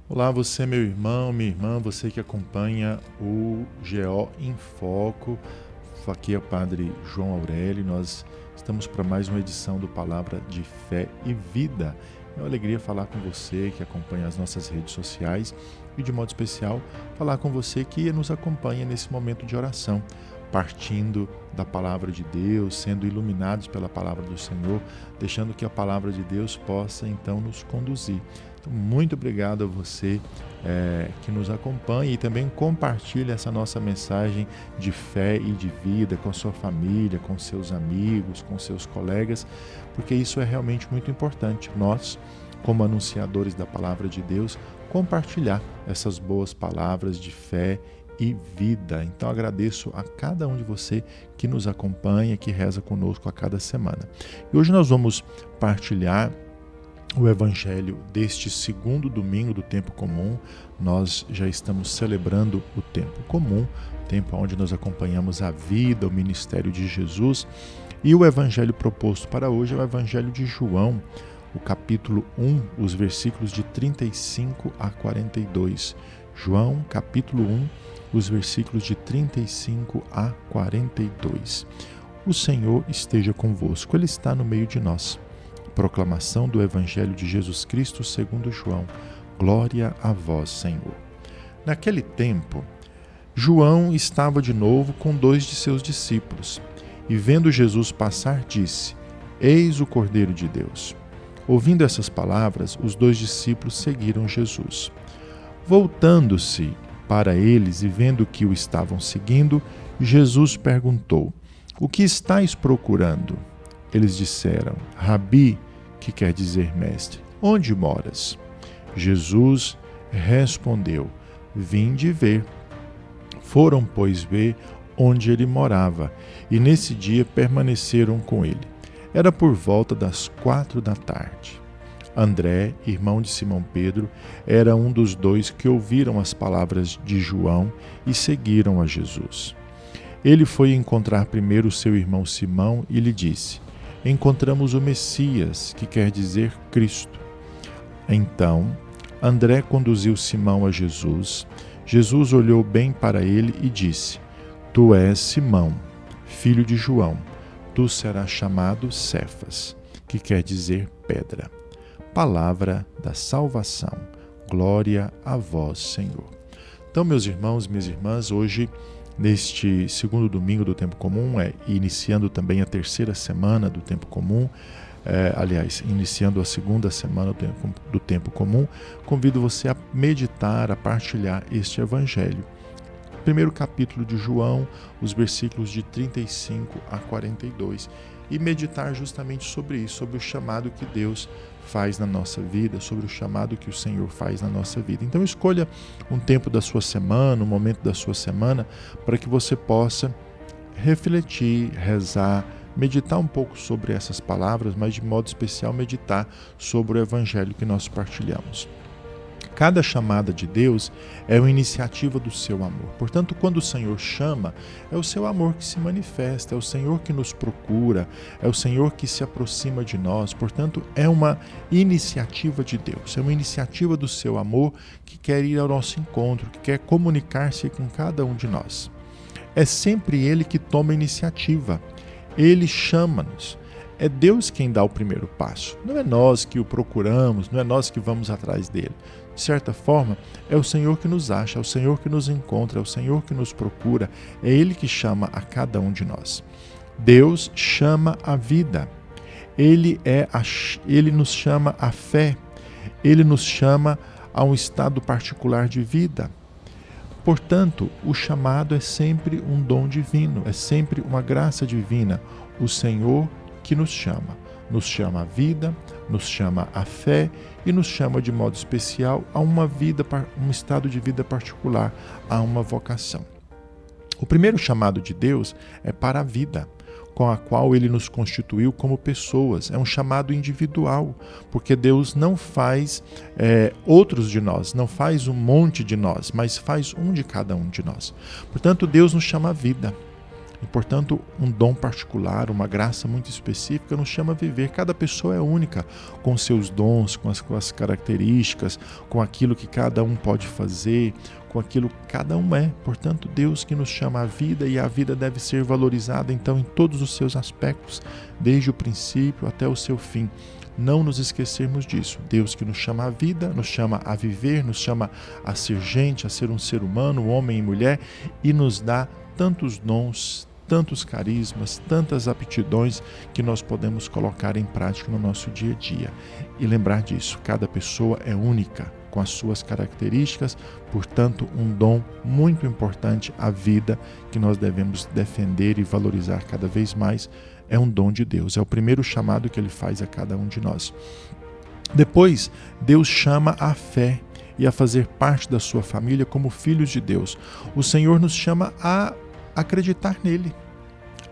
Olá, você, meu irmão, minha irmã, você que acompanha o GO em Foco. Aqui é o Padre João Aurélio. Nós estamos para mais uma edição do Palavra de Fé e Vida. É uma alegria falar com você que acompanha as nossas redes sociais e, de modo especial, falar com você que nos acompanha nesse momento de oração, partindo da Palavra de Deus, sendo iluminados pela Palavra do Senhor, deixando que a Palavra de Deus possa, então, nos conduzir. Então, muito obrigado a você que nos acompanha e também compartilha essa nossa mensagem de fé e de vida com sua família, com seus amigos, com seus colegas, porque isso é realmente muito importante. Nós, como anunciadores da Palavra de Deus, compartilhar essas boas palavras de fé e vida. Então agradeço a cada um de você que nos acompanha, que reza conosco a cada semana. E hoje nós vamos partilhar o Evangelho deste segundo domingo do tempo comum. Nós já estamos celebrando o tempo comum, tempo onde nós acompanhamos a vida, o ministério de Jesus. E o Evangelho proposto para hoje é o Evangelho de João, o capítulo 1, os versículos de 35 a 42. João, capítulo 1, os versículos de 35 a 42. O Senhor esteja convosco, Ele está no meio de nós. Proclamação do Evangelho de Jesus Cristo segundo João. Glória a vós, Senhor. Naquele tempo, João estava de novo com 2 de seus discípulos, e vendo Jesus passar, disse: Eis o Cordeiro de Deus. Ouvindo essas palavras, os 2 discípulos seguiram Jesus. Voltando-se para eles e vendo que o estavam seguindo, Jesus perguntou: O que estáis procurando? Eles disseram: Rabi, que quer dizer mestre, onde moras? Jesus respondeu: Vinde ver. Foram, pois, ver onde ele morava, e nesse dia permaneceram com ele. Era por volta das 4 da tarde. André, irmão de Simão Pedro, era um dos 2 que ouviram as palavras de João e seguiram a Jesus. Ele foi encontrar primeiro seu irmão Simão e lhe disse: Encontramos o Messias, que quer dizer Cristo. Então, André conduziu Simão a Jesus. Jesus olhou bem para ele e disse: Tu és Simão, filho de João. Tu serás chamado Cefas, que quer dizer pedra. Palavra da salvação. Glória a vós, Senhor. Então, meus irmãos e minhas irmãs, hoje, neste segundo domingo do tempo comum, iniciando também a terceira semana do tempo comum, iniciando a segunda semana do tempo comum, convido você a meditar, a partilhar este Evangelho. Primeiro capítulo de João, os versículos de 35 a 42, e meditar justamente sobre isso, sobre o chamado que Deus faz na nossa vida, sobre o chamado que o Senhor faz na nossa vida. Então escolha um tempo da sua semana, um momento da sua semana, para que você possa refletir, rezar, meditar um pouco sobre essas palavras, mas de modo especial meditar sobre o Evangelho que nós partilhamos. Cada chamada de Deus é uma iniciativa do seu amor. Portanto, quando o Senhor chama, é o seu amor que se manifesta, é o Senhor que nos procura, é o Senhor que se aproxima de nós. Portanto, é uma iniciativa de Deus, é uma iniciativa do seu amor que quer ir ao nosso encontro, que quer comunicar-se com cada um de nós. É sempre Ele que toma a iniciativa, Ele chama-nos. É Deus quem dá o primeiro passo, não é nós que o procuramos, não é nós que vamos atrás dele. De certa forma, é o Senhor que nos acha, é o Senhor que nos encontra, é o Senhor que nos procura, é Ele que chama a cada um de nós. Deus chama a vida, Ele nos chama à fé, Ele nos chama a um estado particular de vida. Portanto, o chamado é sempre um dom divino, é sempre uma graça divina. O Senhor que nos chama à vida, nos chama à fé e nos chama de modo especial a um estado de vida particular, a uma vocação. O primeiro chamado de Deus é para a vida, com a qual Ele nos constituiu como pessoas. É um chamado individual, porque Deus não faz outros de nós, não faz um monte de nós, mas faz um de cada um de nós. Portanto, Deus nos chama à vida. E, portanto, um dom particular, uma graça muito específica nos chama a viver. Cada pessoa é única, com seus dons, com as características, com aquilo que cada um pode fazer, com aquilo que cada um é. Portanto, Deus que nos chama à vida, e a vida deve ser valorizada, então, em todos os seus aspectos, desde o princípio até o seu fim. Não nos esquecermos disso. Deus que nos chama à vida, nos chama a viver, nos chama a ser gente, a ser um ser humano, homem e mulher, e nos dá tantos dons, tantos carismas, tantas aptidões que nós podemos colocar em prática no nosso dia a dia. E lembrar disso, cada pessoa é única, com as suas características, portanto, um dom muito importante à vida que nós devemos defender e valorizar cada vez mais. É um dom de Deus, é o primeiro chamado que Ele faz a cada um de nós. Depois, Deus chama a fé e a fazer parte da sua família como filhos de Deus. O Senhor nos chama a acreditar nele,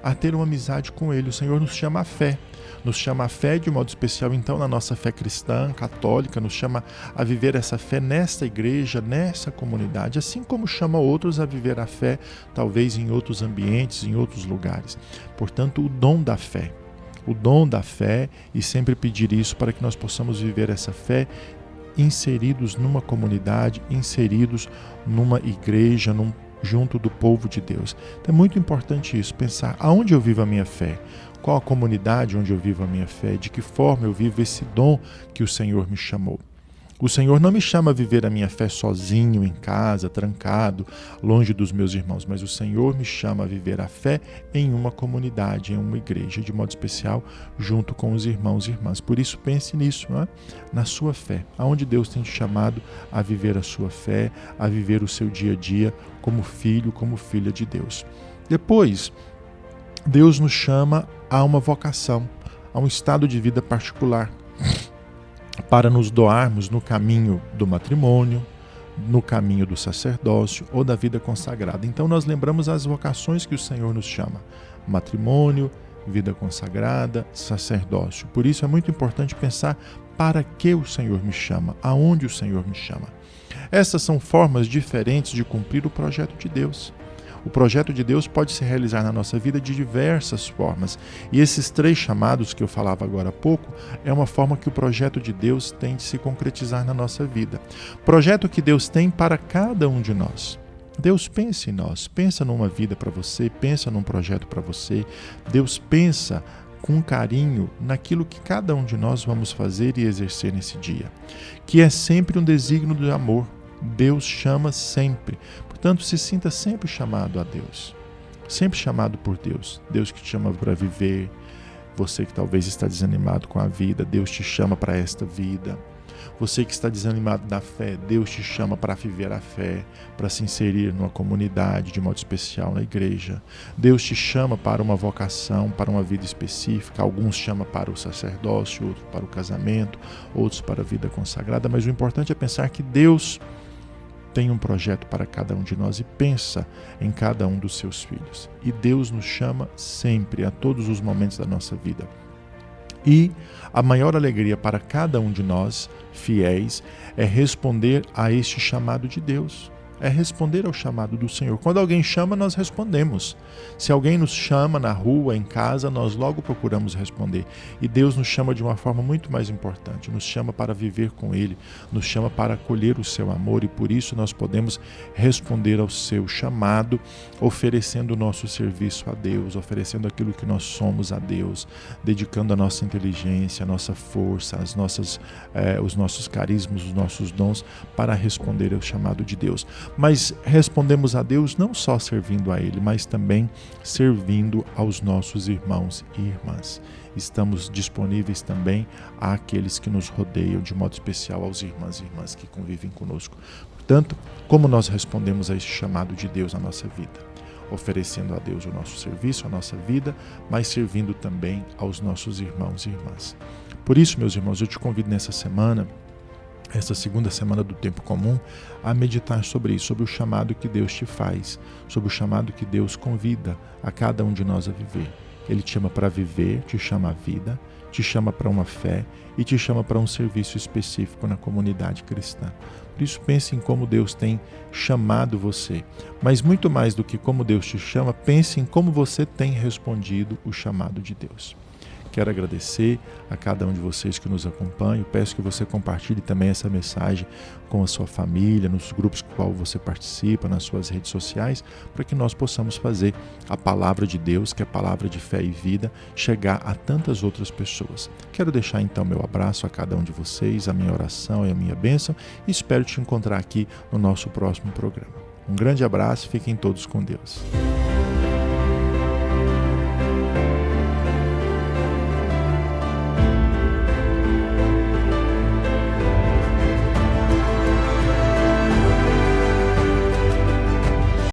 a ter uma amizade com Ele. O Senhor nos chama a fé. Nos chama a fé de modo especial, então, na nossa fé cristã, católica, nos chama a viver essa fé nesta igreja, nessa comunidade, assim como chama outros a viver a fé, talvez em outros ambientes, em outros lugares. Portanto, o dom da fé, e sempre pedir isso para que nós possamos viver essa fé inseridos numa comunidade, inseridos numa igreja, junto do povo de Deus. Então é muito importante isso, pensar aonde eu vivo a minha fé, qual a comunidade onde eu vivo a minha fé, de que forma eu vivo esse dom que o Senhor me chamou. O Senhor não me chama a viver a minha fé sozinho, em casa, trancado, longe dos meus irmãos, mas o Senhor me chama a viver a fé em uma comunidade, em uma igreja, de modo especial, junto com os irmãos e irmãs. Por isso, pense nisso, não é? Na sua fé, aonde Deus tem te chamado a viver a sua fé, a viver o seu dia a dia como filho, como filha de Deus. Depois, Deus nos chama a uma vocação, a um estado de vida particular, para nos doarmos no caminho do matrimônio, no caminho do sacerdócio ou da vida consagrada. Então nós lembramos as vocações que o Senhor nos chama: matrimônio, vida consagrada, sacerdócio. Por isso é muito importante pensar para que o Senhor me chama, aonde o Senhor me chama. Essas são formas diferentes de cumprir o projeto de Deus. O projeto de Deus pode se realizar na nossa vida de diversas formas. E esses 3 chamados que eu falava agora há pouco é uma forma que o projeto de Deus tem de se concretizar na nossa vida. Projeto que Deus tem para cada um de nós. Deus pensa em nós, pensa numa vida para você, pensa num projeto para você. Deus pensa com carinho naquilo que cada um de nós vamos fazer e exercer nesse dia, que é sempre um desígnio de amor. Deus chama sempre. Portanto, se sinta sempre chamado a Deus, sempre chamado por Deus. Deus que te chama para viver. Você que talvez está desanimado com a vida, Deus te chama para esta vida. Você que está desanimado da fé, Deus te chama para viver a fé, para se inserir numa comunidade, de modo especial na igreja. Deus te chama para uma vocação, para uma vida específica. Alguns chamam para o sacerdócio, outros para o casamento, outros para a vida consagrada. Mas o importante é pensar que Deus tem um projeto para cada um de nós e pensa em cada um dos seus filhos. E Deus nos chama sempre, a todos os momentos da nossa vida. E a maior alegria para cada um de nós, fiéis, é responder a este chamado de Deus. É responder ao chamado do Senhor. Quando alguém chama, nós respondemos. Se alguém nos chama na rua, em casa, nós logo procuramos responder. E Deus nos chama de uma forma muito mais importante. Nos chama para viver com Ele, nos chama para acolher o seu amor, e por isso nós podemos responder ao seu chamado, oferecendo o nosso serviço a Deus, oferecendo aquilo que nós somos a Deus, dedicando a nossa inteligência, a nossa força, os nossos carismas, os nossos dons para responder ao chamado de Deus. Mas respondemos a Deus não só servindo a Ele, mas também servindo aos nossos irmãos e irmãs. Estamos disponíveis também àqueles que nos rodeiam, de modo especial aos irmãos e irmãs que convivem conosco. Portanto, como nós respondemos a esse chamado de Deus na nossa vida? Oferecendo a Deus o nosso serviço, a nossa vida, mas servindo também aos nossos irmãos e irmãs. Por isso, meus irmãos, eu te convido nessa semana, essa segunda semana do tempo comum, a meditar sobre isso, sobre o chamado que Deus te faz, sobre o chamado que Deus convida a cada um de nós a viver. Ele te chama para viver, te chama à vida, te chama para uma fé e te chama para um serviço específico na comunidade cristã. Por isso, pense em como Deus tem chamado você. Mas muito mais do que como Deus te chama, pense em como você tem respondido o chamado de Deus. Quero agradecer a cada um de vocês que nos acompanham. Peço que você compartilhe também essa mensagem com a sua família, nos grupos com qual você participa, nas suas redes sociais, para que nós possamos fazer a palavra de Deus, que é a palavra de fé e vida, chegar a tantas outras pessoas. Quero deixar então meu abraço a cada um de vocês, a minha oração e a minha bênção, e espero te encontrar aqui no nosso próximo programa. Um grande abraço, fiquem todos com Deus.